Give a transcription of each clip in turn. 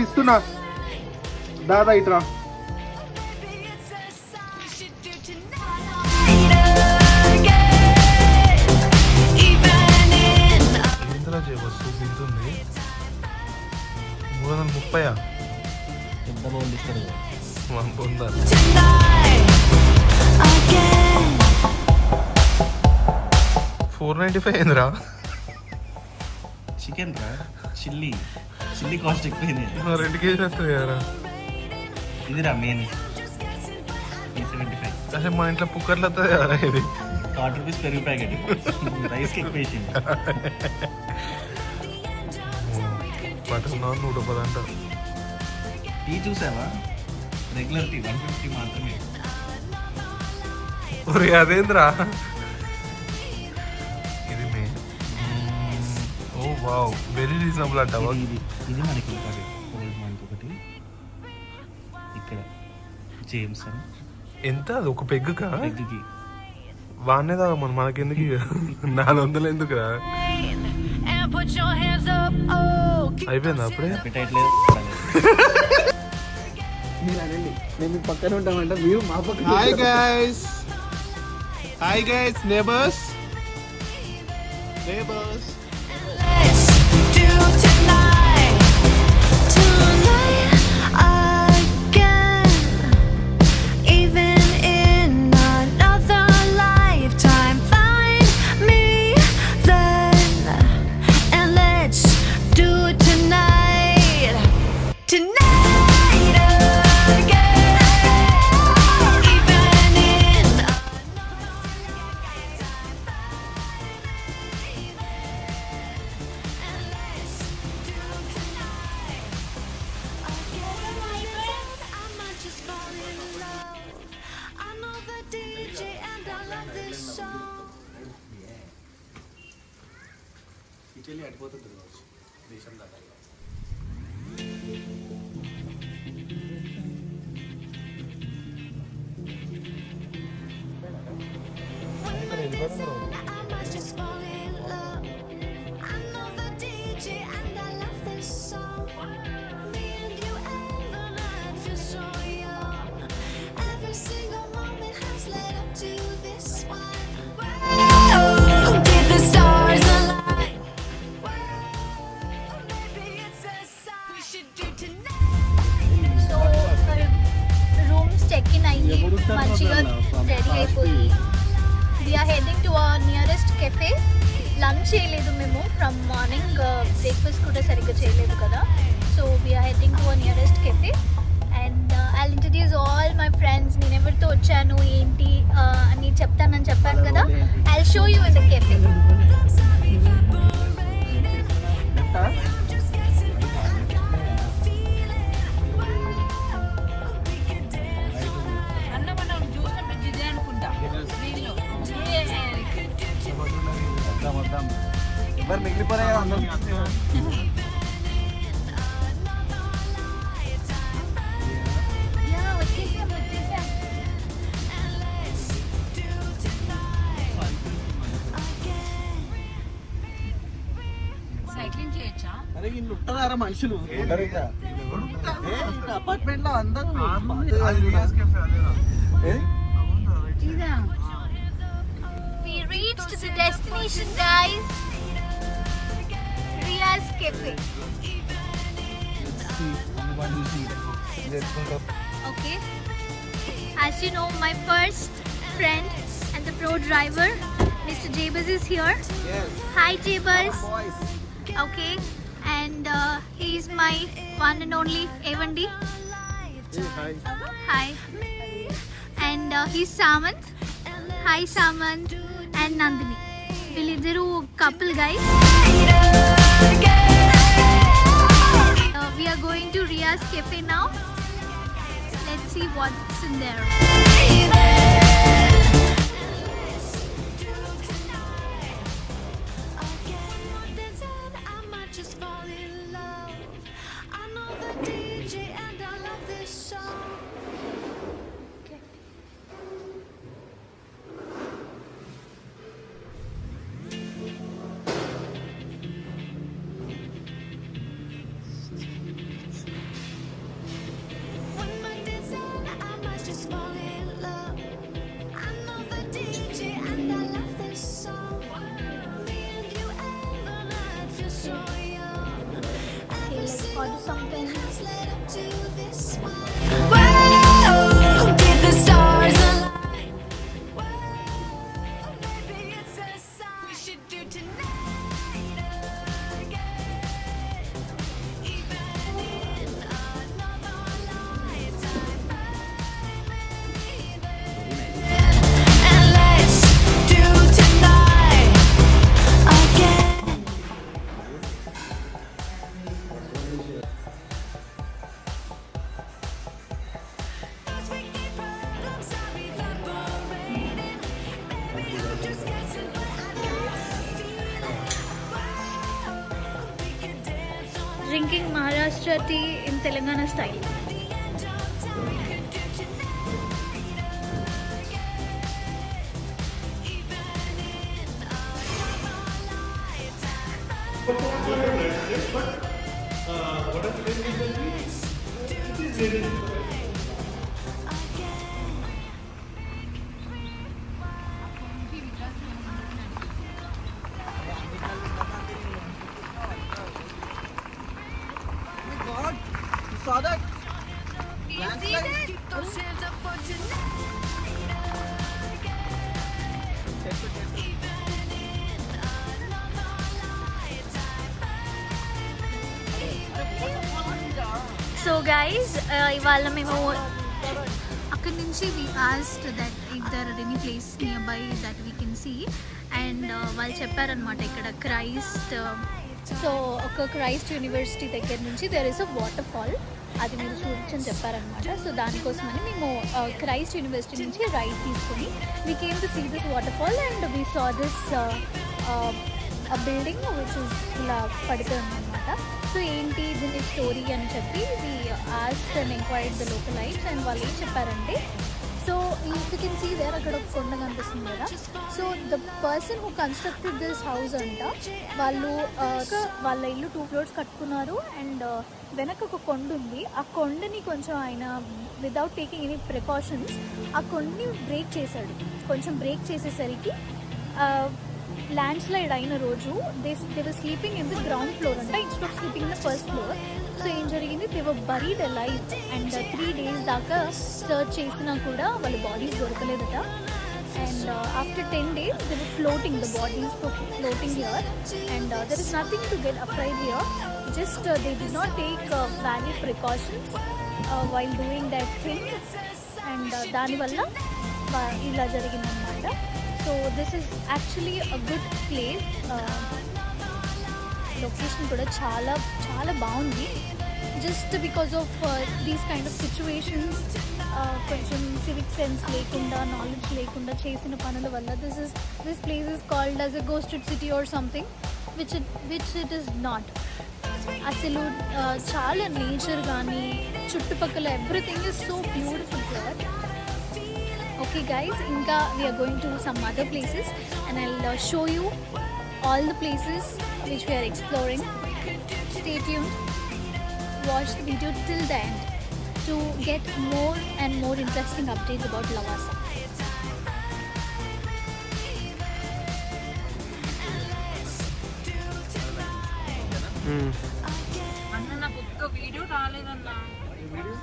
ఇస్తున్నా దాదా ఇట్రా. ఇందులో చేయవచ్చు బిందుంది 330 ఎంత బాగుంది ఇక్కడ పొందాలి. 495 ఏందిరా? చికెన్ రా, చిల్లీ కాస్ట్ ఎక్కువైంది. 2 కేజీలు వస్తుంది కదా ఇదిరా మెయిన్ 375. అసలు మన ఇంట్లో కుక్కర్లు వస్తుంది కదా ఇది. ₹40 పెరుగు ప్యాకెట్ రైస్కి ఎక్కువ వేసింది. బటర్ నాన్ 110 అంట. టీ చూసావా? రెగ్యులర్ టీ 150 మాత్రమే. అదేంద్రా ఇది మెయిన్. ఓ వావ్, వెరీ రీజనబుల్ అంట. ఇది మనకి ఉంటుంది మనకి ఒకటి ఇక్కడ జేమ్సన్. ఎంత అది ఒక పెగ్గుకి? వాడినే తాగమని మనకెందుకు 400 ఎందుకురా అయిపోయింది అప్పుడే నేను పక్కన ఉంటామంట మీరు మా పక్కన. హాయ్ గైస్ నేబర్స్ అడిపోతుంది దేశం దాకా. మంచిగా రెడీ అయిపోయి we are heading to our nearest cafe. Lunch చేయలేదు మేము ఫ్రమ్ మార్నింగ్, బ్రేక్ఫాస్ట్ కూడా సరిగ్గా చేయలేదు కదా. So we are heading to our nearest cafe and I'll introduce all my friends. నేను ఎవరితో వచ్చాను ఏంటి అని చెప్తానని చెప్పాను కదా. I'll show you in the cafe. ఎవరు మిగిలిపోయా అరే ఇల్లు ఉంటారా మనుషులు అపార్ట్మెంట్ లో అందరూ. We reached the destination, guys. Rheas Cafe. Okay. As you know, my first friend and the pro driver, Mr. Jabez, is here. Yes. Hi, Jabez. boys. Okay. And he is my one and only Avandi. Hi. Hi. And he's Samant. Hi, Samant. And Nandini. వీళ్ళిద్దరు couple, guys. We are going to Rheas Cafe now. Let's see what's in there. Drinking Maharashtra tea in Telangana style. Saw that? Landslide? So guys ఇవాళ మేము అక్కడి నుంచి we asked that if there are any place nearby that we can see and వాళ్ళు చెప్పారనమాట ఇక్కడ Christ so ఒక Christ university దగ్గర నుంచి there is a waterfall అది మీరు చూడొచ్చని చెప్పారనమాట. సో దానికోసమని మేము క్రైస్ట్ యూనివర్సిటీ నుంచి రైడ్ తీసుకొని we came to see this waterfall and we saw this a building which is ఇలా పడుతుంది అనమాట. సో ఏంటి దీని స్టోరీ అని చెప్పి we asked and enquired the localites and వాళ్ళు ఏం చెప్పారంటే so you can see there అక్కడ ఒక కొండ కనిపిస్తుంది కదా. So the person who constructed this house అంట వాళ్ళు వాళ్ళ ఇల్లు 2 floors కట్టుకున్నారు అండ్ వెనక ఒక కొండ ఉంది. ఆ కొండని కొంచెం ఆయన వితౌట్ టేకింగ్ ఎనీ ప్రికాషన్స్ ఆ కొండని బ్రేక్ చేశాడు. కొంచెం బ్రేక్ చేసేసరికి landslide అయిన రోజు they were sleeping in the ground floor అంట instead of sleeping in the first floor. So ఏం జరిగింది they were buried alive and 3 days దాకా సర్చ్ చేసినా కూడా వాళ్ళ bodies దొరకలేదట. and after 10 days they were floating, the bodies were floating here and there is nothing to get afraid here, just they did not take valid precautions while doing that thing and దానివల్ల ఇలా జరిగిందనమాట. So this is actually a good place. Location కూడా చాలా చాలా బాగుంది. Just because of these kind of situations కొంచెం civic sense లేకుండా knowledge లేకుండా చేసిన పనుల వల్ల this place is called as a ghosted city or something which it is not. అసలు చాలా నేచర్ కానీ చుట్టుపక్కల everything is so beautiful here. Okay guys, inka we are going to some other places and I'll show you all the places which we are exploring. Stay tuned, watch the video till the end to get more and more interesting updates about Lavasa. అన్న నాకు ఒక్క video రాలేదన్నా. నేను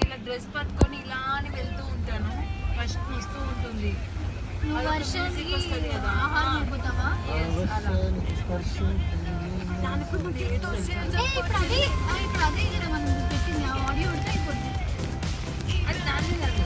ఇలా dress పట్టుకొని ఇలా అని వెళ్తూ ఉంటాను, ఫస్ట్ వస్తూ ఉంటుంది. వర్షానికి ఆహారం అయిపోతావా? ఇప్పుడు అదే కదా మనం పెట్టింది ఆడియో ఉంటే అయిపోతుంది. అది దాన్ని కాదు.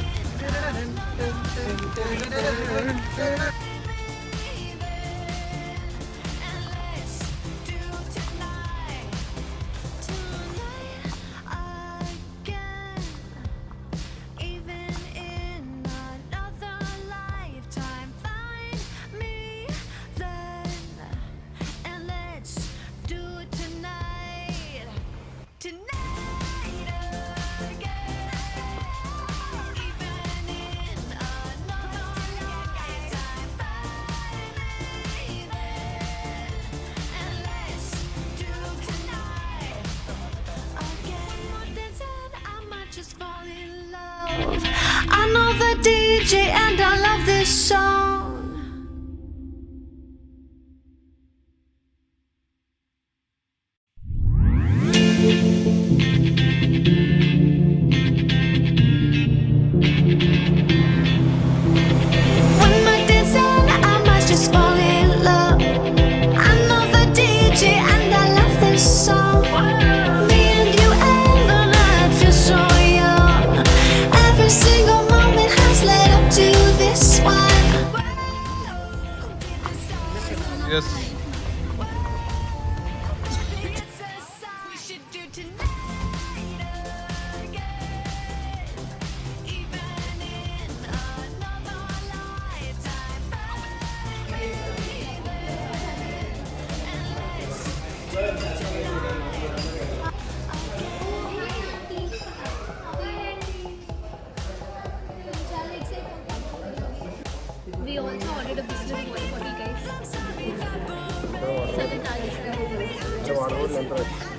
we also ordered a biscuit water bottle, guys.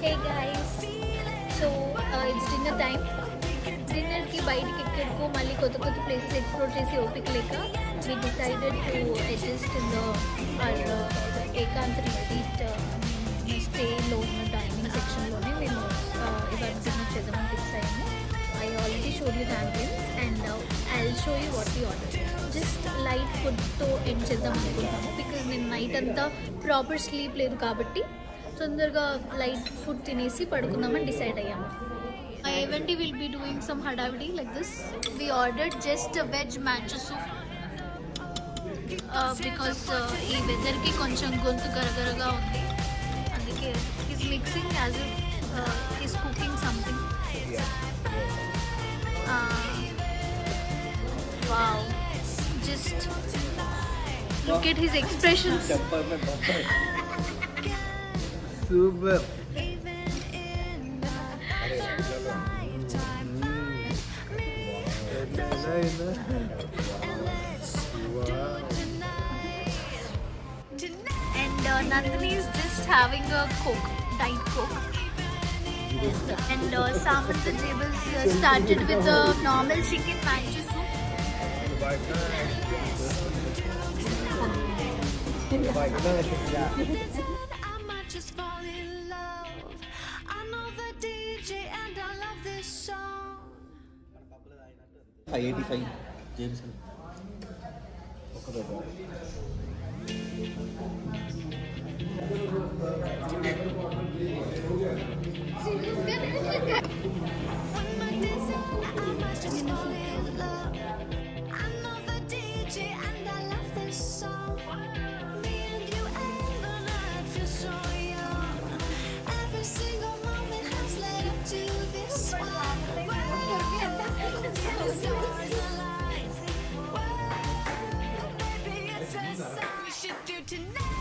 Hey guys, so it's dinner time. Dinner ki బయటికి ఎక్కడికో మళ్ళీ కొత్త కొత్త ప్లేసెస్ ఎక్స్ప్లోర్ చేసి ఓపిక లేక we decided to adjust in our Ekaant Retreat స్టేలో ఉన్న డైనింగ్ సెక్షన్లోనే మేము ఇవాళ డిన్నర్ చేద్దామని ఫిక్స్ అయ్యాము. I already showed you the ambience and I'll show you what we ordered. Just light ఫుడ్తో ఎండ్ చేద్దాం అనుకుంటాము బికాజ్ నేను నైట్ అంతా ప్రాపర్ స్లీప్ లేదు కాబట్టి తొందరగా లైట్ ఫుడ్ తినేసి పడుకుందామని డిసైడ్ అయ్యాము. Eventually we'll be doing some hadavadi like this. We ordered just a veg manchu soup because ఈ వెదర్కి కొంచెం గొంతు గరగరగా ఉంది, అందుకే he's mixing as if he's cooking something. Wow, just look at his expressions. Super. And Nandini is just having a Coke, Diet Coke. And Samantha Jables started with the normal chicken manchu soup. I might just fall in love. I know the DJ and I love this song. 585 James. When my designer, I might just fall in love. I know the DJ and I love this song. Me and you and the night feel so young. Every single moment has led up to this one. The stars align. Baby, it's a sign we should do tonight.